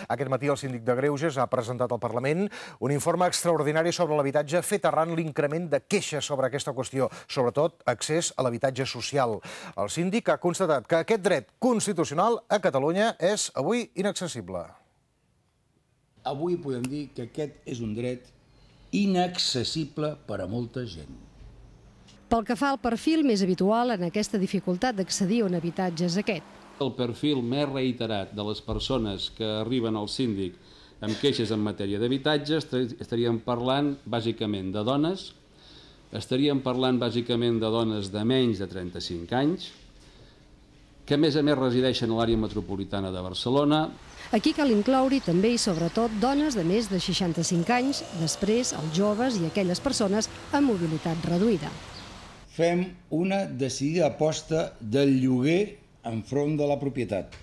Aquest matí el síndic de Greuges ha presentat al Parlament un informe extraordinari sobre l'habitatge fet arran l'increment de queixes sobre aquesta qüestió, sobretot accés a l'habitatge social. El síndic ha constatat que aquest dret constitucional a Catalunya és avui inaccessible. Avui podem dir que aquest és un dret inaccessible per a molta gent. Pel que fa al perfil més habitual en aquesta dificultat d'accedir a un habitatge és aquest. El perfil més reiterat de les persones que arriben al síndic amb queixes en matèria d'habitatge estaríem parlant bàsicament de dones, estaríem parlant bàsicament de dones de menys de 35 anys, que a més resideixen a l'àrea metropolitana de Barcelona. Aquí cal incloure també i sobretot dones de més de 65 anys, després els joves i aquelles persones amb mobilitat reduïda. Fem una decidida aposta del lloguer enfront de la propietat.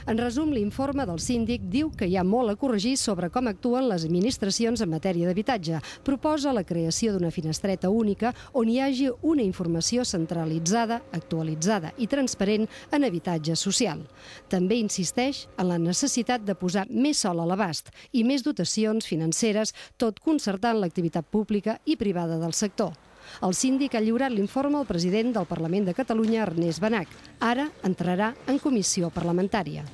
En resum, l'informe del síndic diu que hi ha molt a corregir sobre com actuen les administracions en matèria d'habitatge. Proposa la creació d'una finestreta única on hi hagi una informació centralitzada, actualitzada i transparent en habitatge social. També insisteix en la necessitat de posar més sol a l'abast i més dotacions financeres, tot concertant l'activitat pública i privada del sector. El síndic ha lliurat l'informe al president del Parlament de Catalunya, Ernest Benach. Ara entrarà en comissió parlamentària.